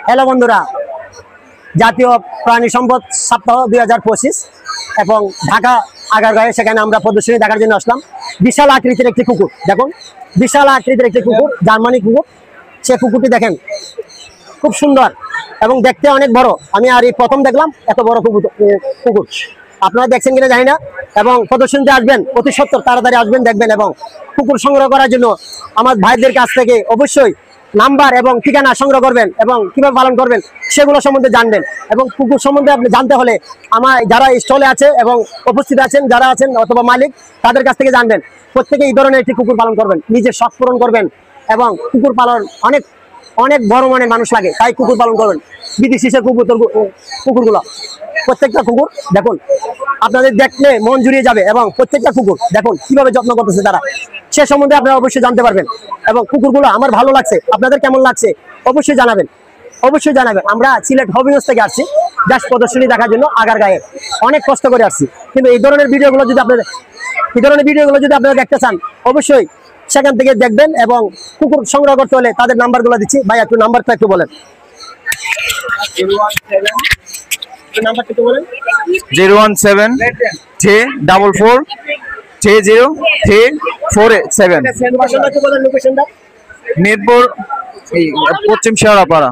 Hello বন্ধুরা, জাতীয় প্রাণী সম্পদ সপ্তাহ 2025 এবং ঢাকা আগারগাঁয়ে সেখানে আমরা প্রদর্শনী দেখার জন্য আসলাম। বিশাল আকৃতির একটি কুকুর, দেখুন বিশাল আকৃতির একটি কুকুর, জার্মানি কুকুর। সে কুকুরটি দেখেন খুব সুন্দর এবং দেখতে অনেক বড়। আমি আর এই প্রথম দেখলাম এত বড় কুকুর। আপনারা দেখছেন কিনা জানি না। এবং প্রদর্শনীতে আসবেন, অতি সত্বর তাড়াতাড়ি আসবেন, দেখবেন। এবং কুকুর সংগ্রহ করার জন্য আমার ভাইদের কাছ থেকে অবশ্যই নাম্বার এবং ঠিকানা সংগ্রহ করবেন এবং কিভাবে পালন করবেন সেগুলো সম্বন্ধে জানবেন। এবং কুকুর সম্বন্ধে আপনি জানতে হলে আমার যারা স্টলে আছে এবং উপস্থিত আছেন, যারা আছেন অথবা মালিক, তাদের কাছ থেকে জানবেন। প্রত্যেকে এই ধরনের একটি কুকুর পালন করবেন, নিজের শখ পূরণ করবেন। এবং কুকুর পালন অনেক অনেক বড় মনের মানুষ লাগে, তাই কুকুর পালন করবেন। বিদেশি সে কুকুরগুলো, প্রত্যেকটা কুকুর দেখুন, আপনাদের দেখলে মন জুড়িয়ে যাবে। এবং প্রত্যেকটা কুকুর দেখুন কিভাবে যত্ন করতেছে তারা, সে সম্বন্ধে আপনারা অবশ্যই জানতে পারবেন। এবং কুকুরগুলো আমার ভালো লাগছে, আপনাদের কেমন লাগছে অবশ্যই জানাবেন, অবশ্যই জানাবেন। আমরা সিলেট হবিগঞ্জ থেকে আসছি জাস্ট প্রদর্শনী দেখার জন্য আগারগাঁয়ে, অনেক কষ্ট করে আসছি। কিন্তু এই ধরনের ভিডিওগুলো যদি আপনারা দেখতে চান অবশ্যই সেখান থেকে দেখবেন। এবং কুকুর সংগ্রহ করতে হলে তাদের নাম্বারগুলো দিচ্ছি। ভাই একটু নাম্বারটা একটু বলেন। 017-344-30347 মিরপুর পশ্চিম শেওড়াপাড়া।